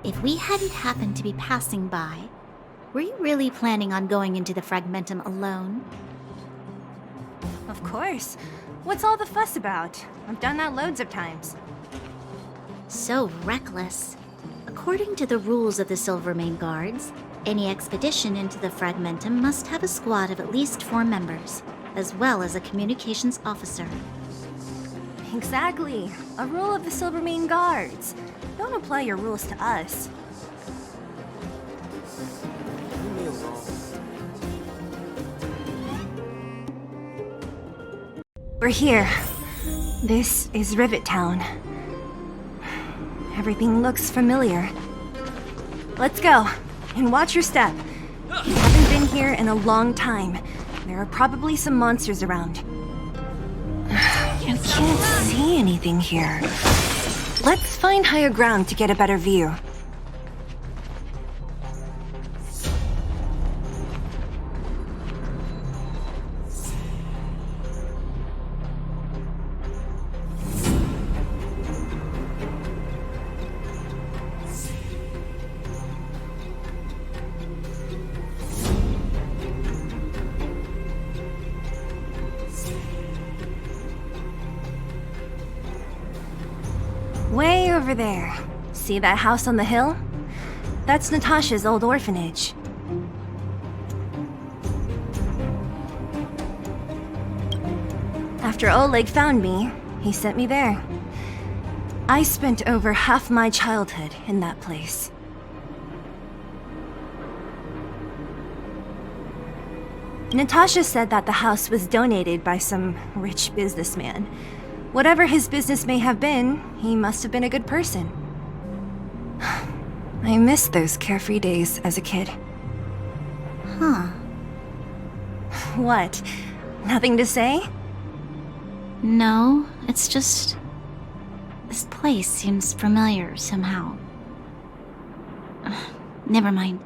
If we hadn't happened to be passing by, were you really planning on going into the Fragmentum alone? Of course. What's all the fuss about? I've done that loads of times. So reckless. According to the rules of the Silvermane Guards, any expedition into the Fragmentum must have a squad of at least 4 members, as well as a communications officer. Exactly. A rule of the Silvermane Guards. Don't apply your rules to us. We're here. This is Rivet Town. Everything looks familiar. Let's go, and watch your step. You haven't been here in a long time. There are probably some monsters around. You can't see anything here. Let's find higher ground to get a better view. Way over there. See that house on the hill? That's Natasha's old orphanage. After Oleg found me, he sent me there. I spent over half my childhood in that place. Natasha said that the house was donated by some rich businessman. Whatever his business may have been, he must have been a good person. I miss those carefree days as a kid. Huh. What? Nothing to say? No, it's just... this place seems familiar somehow. Never mind.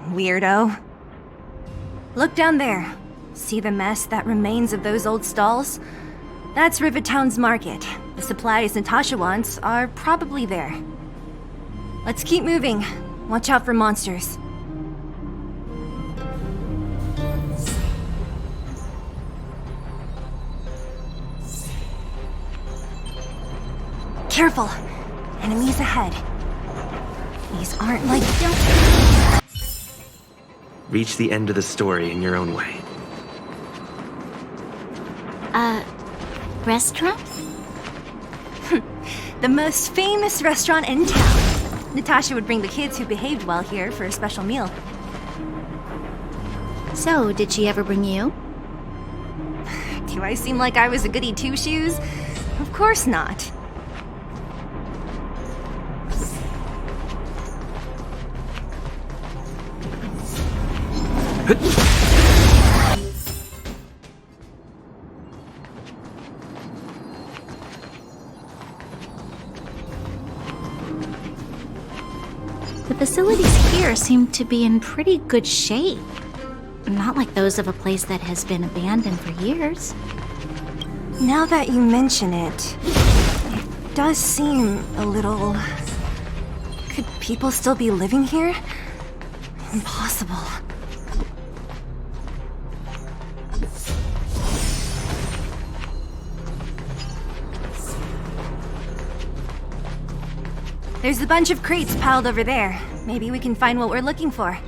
Weirdo. Look down there. See the mess that remains of those old stalls? That's Rivet Town's market. The supplies Natasha wants are probably there. Let's keep moving. Watch out for monsters. Careful! Enemies ahead. These aren't like... Reach the end of the story in your own way. Restaurant? The most famous restaurant in town. Natasha would bring the kids who behaved well here for a special meal. So, did she ever bring you? Do I seem like I was a goody two-shoes? Of course not. The facilities here seem to be in pretty good shape. Not like those of a place that has been abandoned for years. Now that you mention it, it does seem a little... Could people still be living here? Impossible. There's a bunch of crates piled over there. Maybe we can find what we're looking for.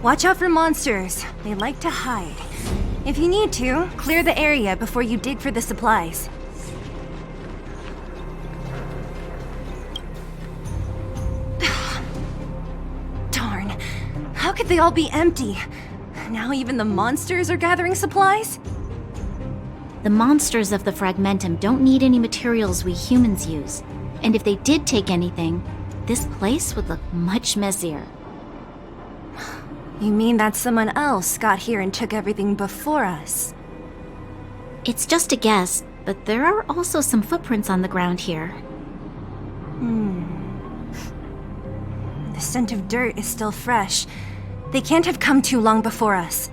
Watch out for monsters. They like to hide. If you need to, clear the area before you dig for the supplies. Darn. How could they all be empty? Now even the monsters are gathering supplies? The monsters of the Fragmentum don't need any materials we humans use. And if they did take anything, this place would look much messier. You mean that someone else got here and took everything before us? It's just a guess, but there are also some footprints on the ground here. The scent of dirt is still fresh. They can't have come too long before us.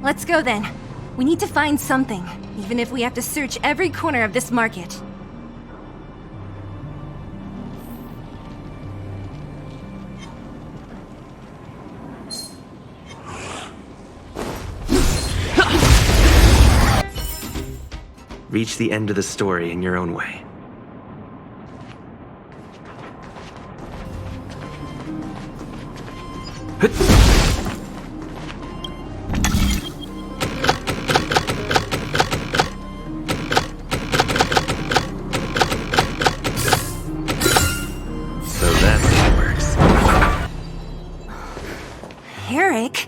Let's go then. We need to find something, even if we have to search every corner of this market. Reach the end of the story in your own way. So that's how it works. Eric?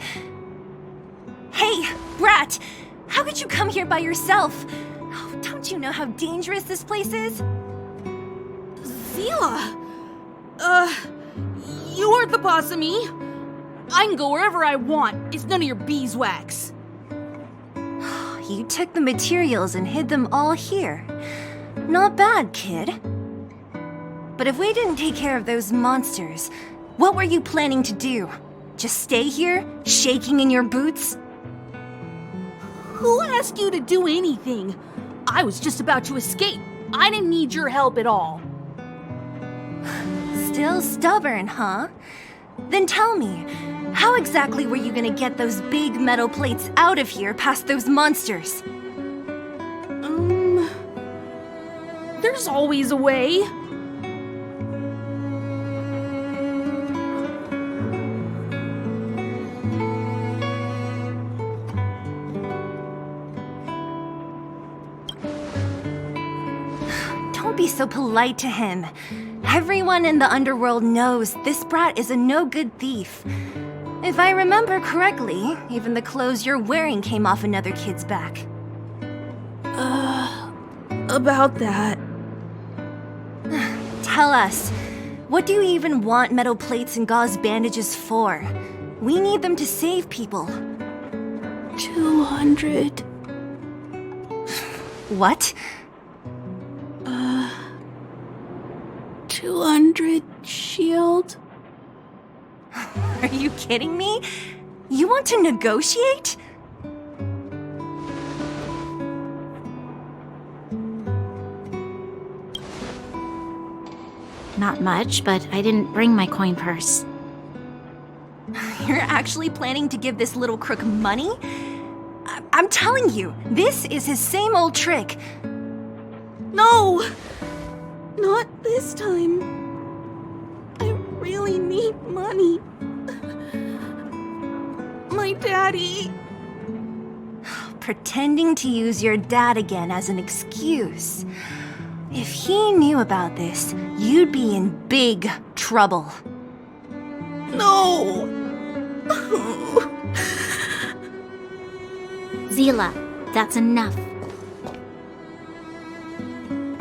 Hey, Brat! How could you come here by yourself? Oh, don't you know how dangerous this place is? Zila! You aren't the boss of me. I can go wherever I want. It's none of your beeswax. You took the materials and hid them all here. Not bad, kid. But if we didn't take care of those monsters, what were you planning to do? Just stay here, shaking in your boots? Who asked you to do anything? I was just about to escape. I didn't need your help at all. Still stubborn, huh? Then tell me, how exactly were you gonna get those big metal plates out of here past those monsters? There's always a way. Don't be so polite to him. Everyone in the underworld knows this brat is a no-good thief. If I remember correctly, even the clothes you're wearing came off another kid's back. About that. Tell us, what do you even want metal plates and gauze bandages for? We need them to save people. 200. What? 200 shield. Are you kidding me? You want to negotiate? Not much, but I didn't bring my coin purse. You're actually planning to give this little crook money? I'm telling you, this is his same old trick. No! Not this time. I really need money. My daddy. Pretending to use your dad again as an excuse. If he knew about this, you'd be in big trouble. No! Zila, that's enough.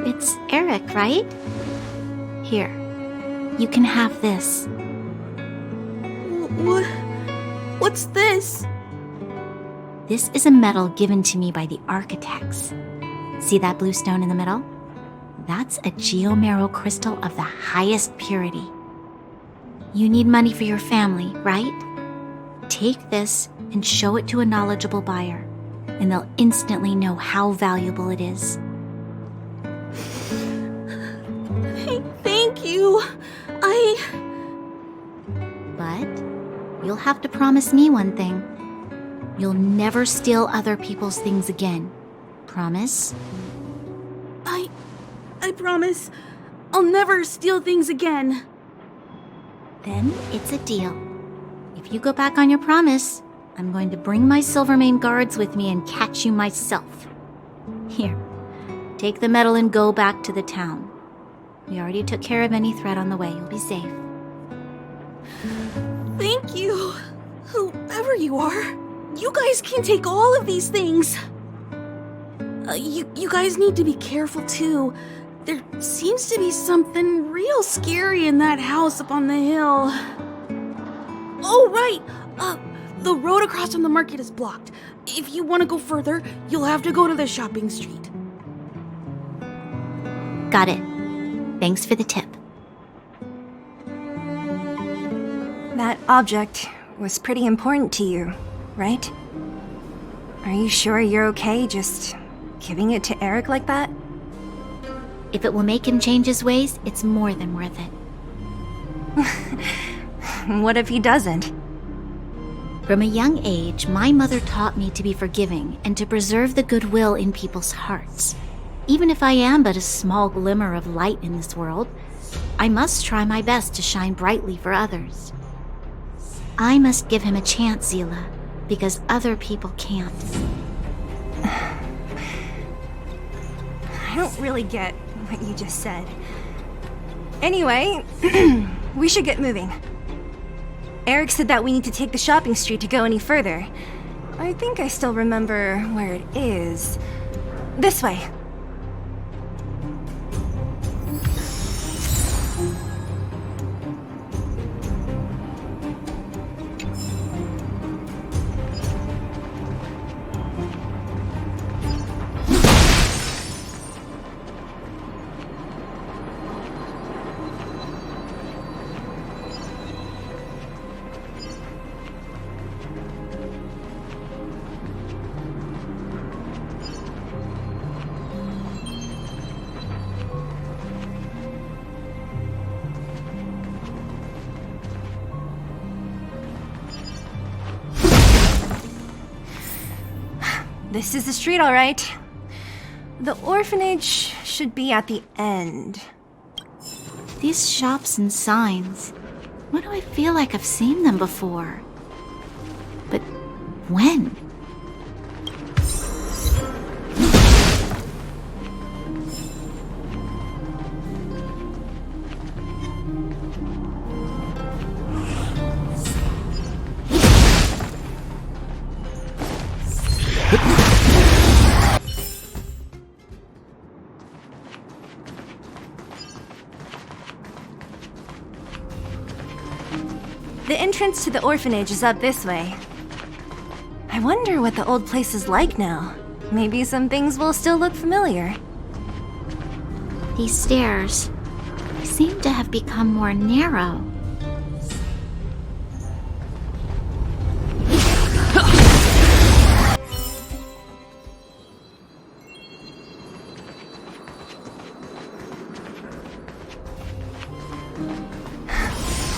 It's Eric, right? Here, you can have this. What's this? This is a medal given to me by the architects. See that blue stone in the middle? That's a geomarrow crystal of the highest purity. You need money for your family, right? Take this and show it to a knowledgeable buyer, and they'll instantly know how valuable it is. Thank you. But you'll have to promise me one thing. You'll never steal other people's things again. Promise? I promise. I'll never steal things again. Then it's a deal. If you go back on your promise, I'm going to bring my Silvermane guards with me and catch you myself. Here, take the medal and go back to the town. We already took care of any threat on the way. You'll be safe. Thank you. Whoever you are, you guys can take all of these things. You guys need to be careful too. There seems to be something real scary in that house up on the hill. Oh, right. The road across from the market is blocked. If you want to go further, you'll have to go to the shopping street. Got it. Thanks for the tip. That object was pretty important to you, right? Are you sure you're okay just giving it to Eric like that? If it will make him change his ways, it's more than worth it. What if he doesn't? From a young age, my mother taught me to be forgiving and to preserve the goodwill in people's hearts. Even if I am but a small glimmer of light in this world, I must try my best to shine brightly for others. I must give him a chance, Zila, because other people can't. I don't really get what you just said. Anyway, we should get moving. Eric said that we need to take the shopping street to go any further. I think I still remember where it is. This way. This is the street, all right. The orphanage should be at the end. These shops and signs, why do I feel like I've seen them before? But when? The entrance to the orphanage is up this way. I wonder what the old place is like now. Maybe some things will still look familiar. These stairs, they seem to have become more narrow.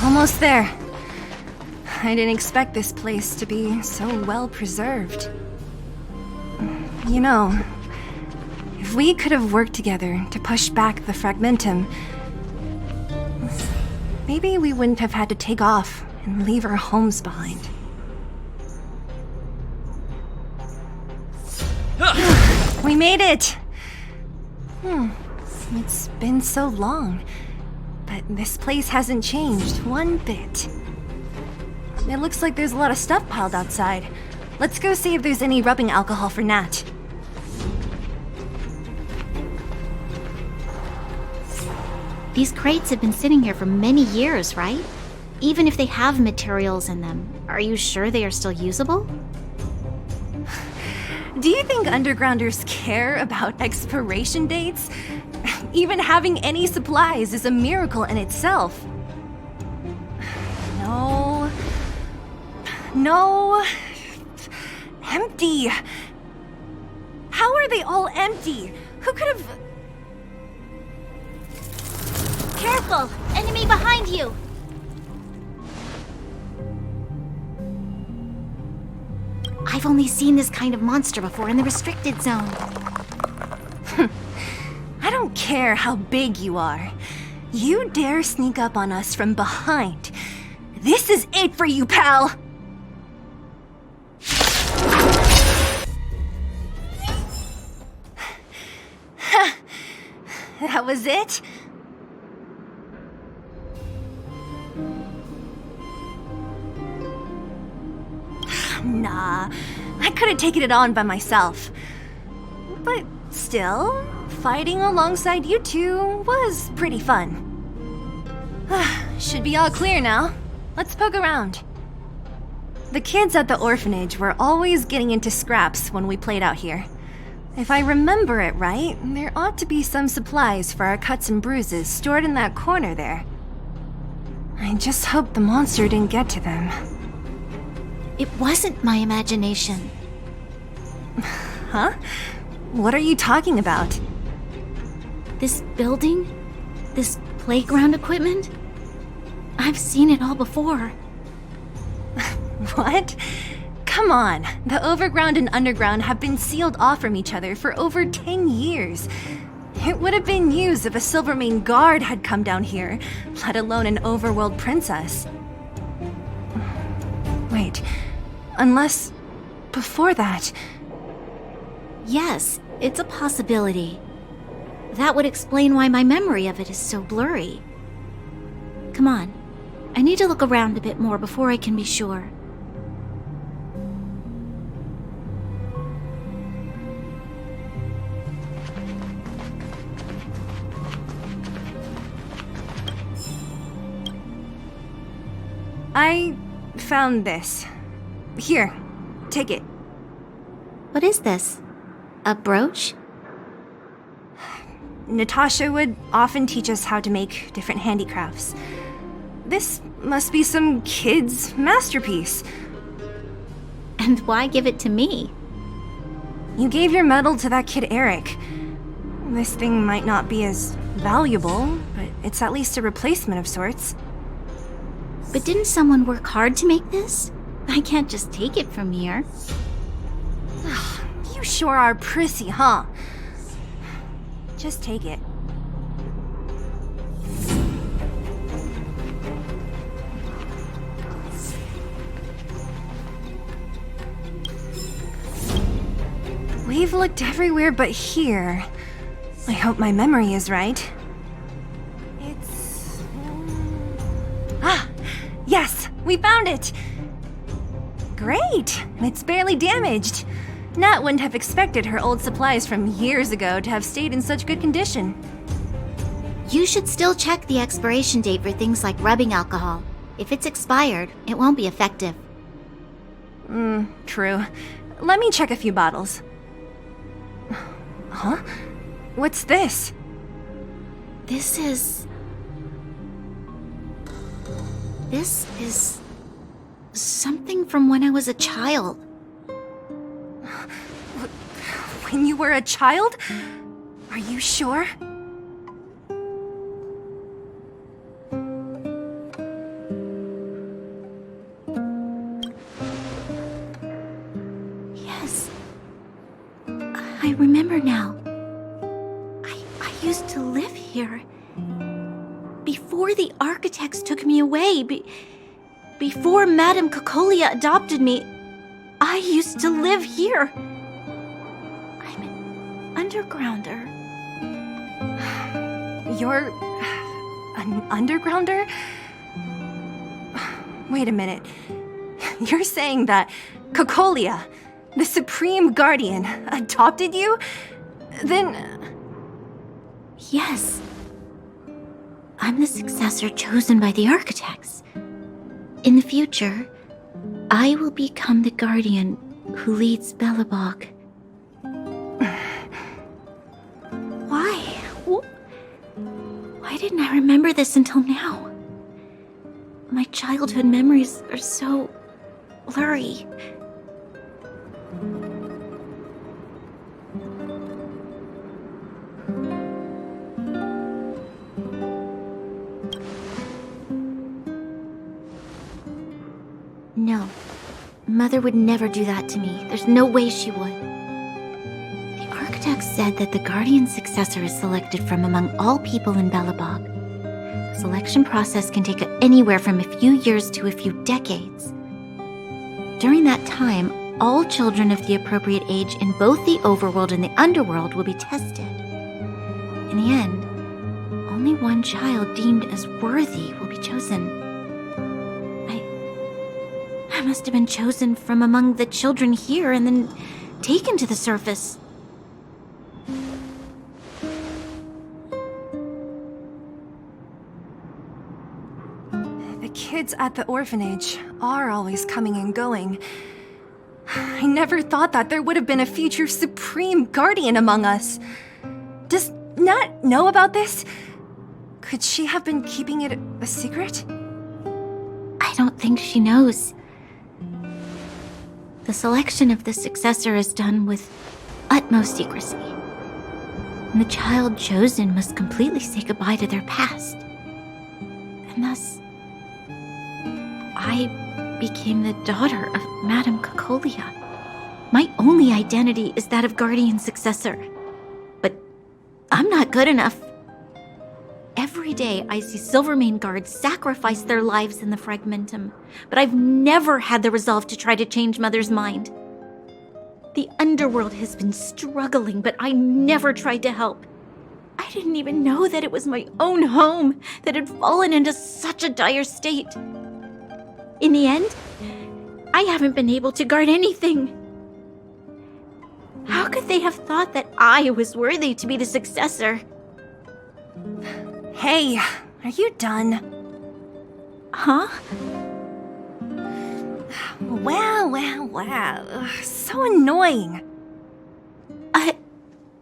Almost there. I didn't expect this place to be so well preserved. You know, if we could have worked together to push back the Fragmentum, maybe we wouldn't have had to take off and leave our homes behind. We made it! It's been so long, but this place hasn't changed one bit. It looks like there's a lot of stuff piled outside. Let's go see if there's any rubbing alcohol for Nat. These crates have been sitting here for many years, right? Even if they have materials in them, are you sure they are still usable? Do you think undergrounders care about expiration dates? Even having any supplies is a miracle in itself. No. Empty. How are they all empty? Who could have... Careful! Enemy behind you! I've only seen this kind of monster before in the restricted zone. I don't care how big you are. You dare sneak up on us from behind. This is it for you, pal! That was it? Nah, I could have taken it on by myself. But still, fighting alongside you two was pretty fun. Should be all clear now. Let's poke around. The kids at the orphanage were always getting into scraps when we played out here. If I remember it right, there ought to be some supplies for our cuts and bruises stored in that corner there. I just hope the monster didn't get to them. It wasn't my imagination. Huh? What are you talking about? This building? This playground equipment? I've seen it all before. What? Come on, the overground and underground have been sealed off from each other for over 10 years. It would have been news if a Silvermane guard had come down here, let alone an overworld princess. Wait, unless before that... Yes, it's a possibility. That would explain why my memory of it is so blurry. Come on, I need to look around a bit more before I can be sure. I found this. Here, take it. What is this? A brooch? Natasha would often teach us how to make different handicrafts. This must be some kid's masterpiece. And why give it to me? You gave your medal to that kid Eric. This thing might not be as valuable, but it's at least a replacement of sorts. But didn't someone work hard to make this? I can't just take it from here. You sure are prissy, huh? Just take it. We've looked everywhere but here. I hope my memory is right. It's... Ah! Yes! We found it! Great! It's barely damaged. Nat wouldn't have expected her old supplies from years ago to have stayed in such good condition. You should still check the expiration date for things like rubbing alcohol. If it's expired, it won't be effective. True. Let me check a few bottles. Huh? What's this? This is something from when I was a child. When you were a child? Are you sure? Yes. I remember now. I used to live here. Before the architects took me away, before Madame Cocolia adopted me, I used to live here. I'm an undergrounder. You're... an undergrounder? Wait a minute. You're saying that Cocolia, the Supreme Guardian, adopted you? Then... Yes. I'm the successor chosen by the architects. In the future, I will become the guardian who leads Belobog. Why? Why didn't I remember this until now? My childhood memories are so blurry. No. Mother would never do that to me. There's no way she would. The architects said that the guardian successor is selected from among all people in Belobog. The selection process can take anywhere from a few years to a few decades. During that time, all children of the appropriate age in both the overworld and the underworld will be tested. In the end, only one child deemed as worthy will be chosen. I must have been chosen from among the children here and then taken to the surface. The kids at the orphanage are always coming and going. I never thought that there would have been a future Supreme Guardian among us. Does Nat know about this? Could she have been keeping it a secret? I don't think she knows. The selection of the successor is done with utmost secrecy. And the child chosen must completely say goodbye to their past. And thus, I became the daughter of Madame Cocolia. My only identity is that of Guardian Successor. But I'm not good enough. Every day I see Silvermane guards sacrifice their lives in the Fragmentum, but I've never had the resolve to try to change Mother's mind. The underworld has been struggling, but I never tried to help. I didn't even know that it was my own home that had fallen into such a dire state. In the end, I haven't been able to guard anything. How could they have thought that I was worthy to be the successor? Hey, are you done? Huh? Wow. Ugh, so annoying.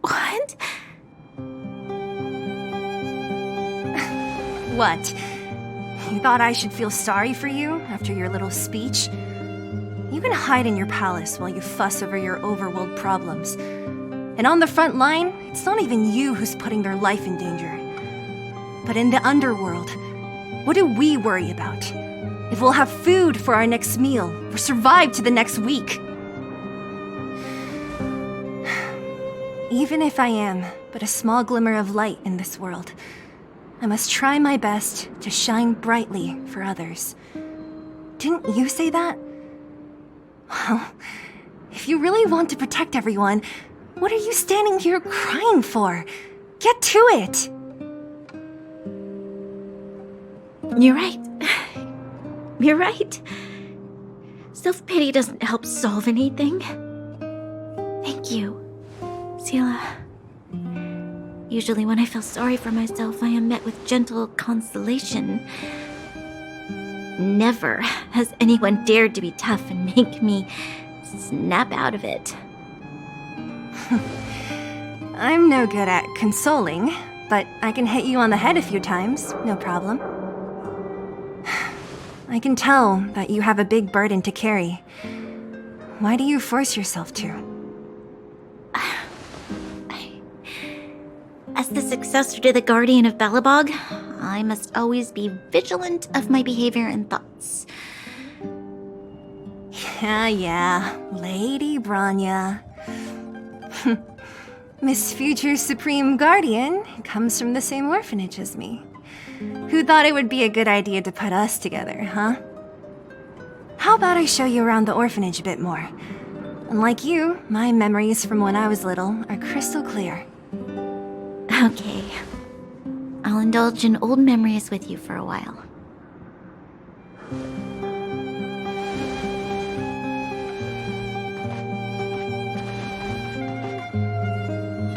What? What? You thought I should feel sorry for you after your little speech? You can hide in your palace while you fuss over your overworld problems. And on the front line, it's not even you who's putting their life in danger. But in the underworld, what do we worry about? If we'll have food for our next meal, or survive to the next week. Even if I am but a small glimmer of light in this world, I must try my best to shine brightly for others. Didn't you say that? Well, if you really want to protect everyone, what are you standing here crying for? Get to it! You're right. You're right. Self-pity doesn't help solve anything. Thank you, Sela. Usually when I feel sorry for myself, I am met with gentle consolation. Never has anyone dared to be tough and make me snap out of it. I'm no good at consoling, but I can hit you on the head a few times, no problem. I can tell that you have a big burden to carry. Why do you force yourself to? As the successor to the Guardian of Balabog, I must always be vigilant of my behavior and thoughts. Yeah, Lady Branya. Miss Future Supreme Guardian comes from the same orphanage as me. Who thought it would be a good idea to put us together, huh? How about I show you around the orphanage a bit more? Unlike you, my memories from when I was little are crystal clear. Okay. I'll indulge in old memories with you for a while.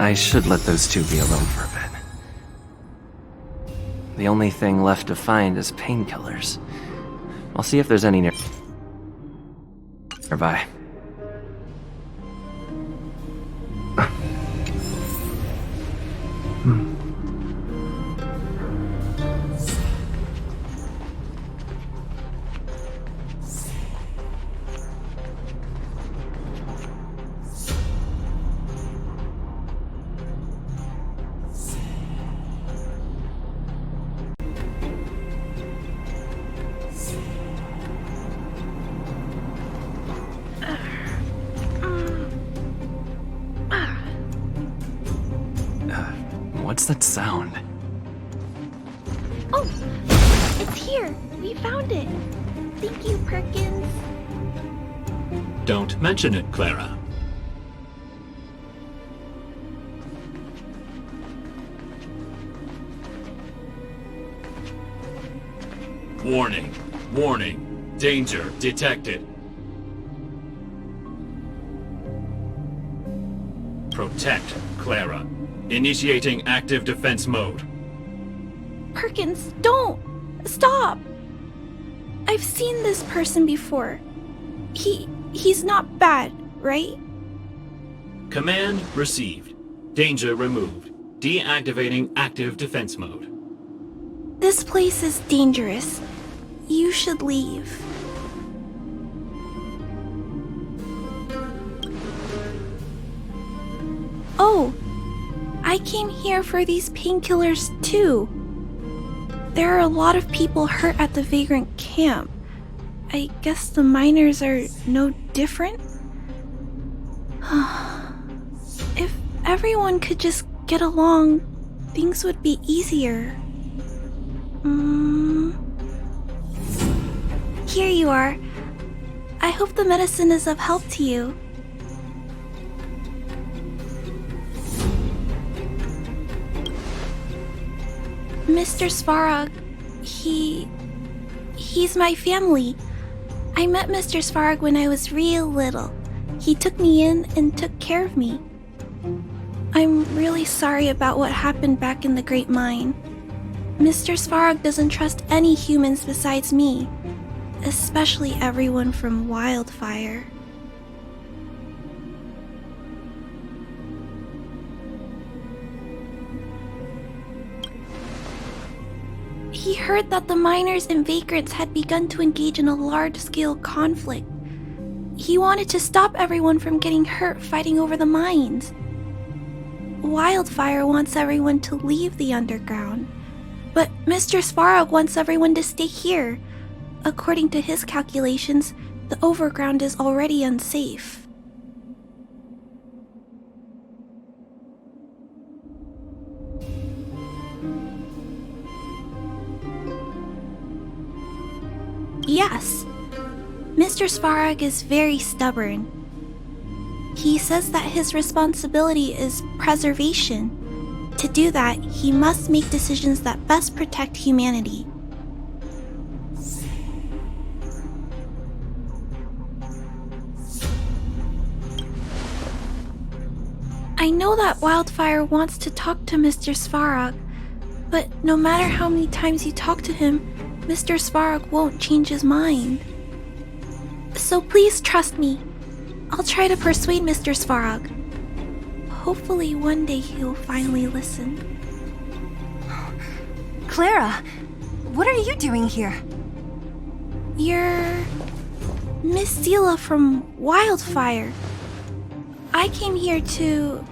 I should let those two be alone for a bit. The only thing left to find is painkillers. I'll see if there's any nearby. What's that sound? Oh, it's here. We found it. Thank you, Perkins. Don't mention it, Clara. Warning. Warning. Danger detected. Protect, Clara. Initiating active defense mode. Perkins, don't! Stop! I've seen this person before. He's not bad, right? Command received. Danger removed. Deactivating active defense mode. This place is dangerous. You should leave. Oh, I came here for these painkillers too. There are a lot of people hurt at the Vagrant camp. I guess the miners are no different? If everyone could just get along, things would be easier. Here you are. I hope the medicine is of help to you. Mr. Svarog, he's my family. I met Mr. Svarog when I was real little. He took me in and took care of me. I'm really sorry about what happened back in the Great Mine. Mr. Svarog doesn't trust any humans besides me, especially everyone from Wildfire. He heard that the miners and vagrants had begun to engage in a large-scale conflict. He wanted to stop everyone from getting hurt fighting over the mines. Wildfire wants everyone to leave the underground, but Mr. Svarog wants everyone to stay here. According to his calculations, the overground is already unsafe. Yes, Mr. Svarog is very stubborn. He says that his responsibility is preservation. To do that, he must make decisions that best protect humanity. I know that Wildfire wants to talk to Mr. Svarog, but no matter how many times you talk to him, Mr. Svarog won't change his mind. So please trust me. I'll try to persuade Mr. Svarog. Hopefully one day he'll finally listen. Clara, what are you doing here? You're Miss Sela from Wildfire. I came here to...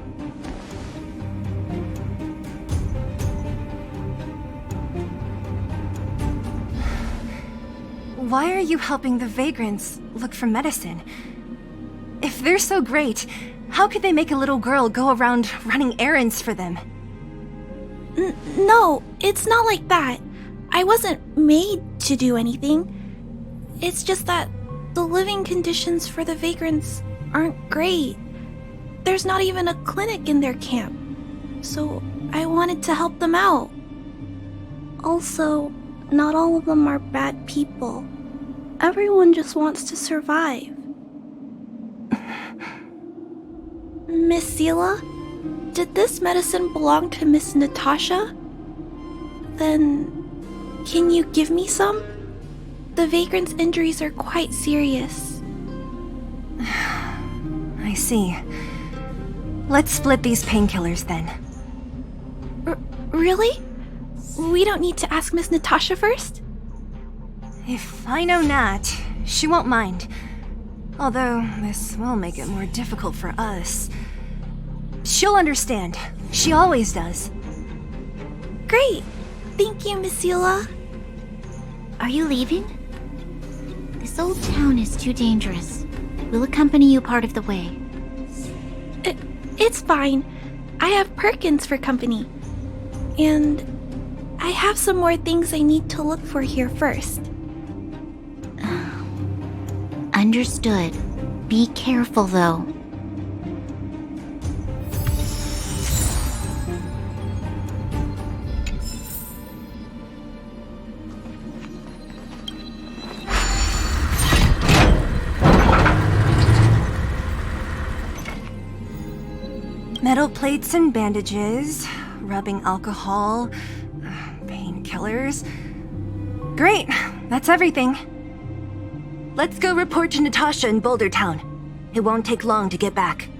Why are you helping the vagrants look for medicine? If they're so great, how could they make a little girl go around running errands for them? No, it's not like that. I wasn't made to do anything. It's just that the living conditions for the vagrants aren't great. There's not even a clinic in their camp, so I wanted to help them out. Also, not all of them are bad people. Everyone just wants to survive. Miss Sela, did this medicine belong to Miss Natasha? Then, can you give me some? The vagrant's injuries are quite serious. I see. Let's split these painkillers then. Really? We don't need to ask Miss Natasha first? If I know Nat, she won't mind. Although, this will make it more difficult for us. She'll understand. She always does. Great! Thank you, Miss Sela. Are you leaving? This old town is too dangerous. We'll accompany you part of the way. It's fine. I have Perkins for company. And I have some more things I need to look for here first. Understood. Be careful, though. Metal plates and bandages, rubbing alcohol, painkillers. Great, that's everything. Let's go report to Natasha in Boulder Town. It won't take long to get back.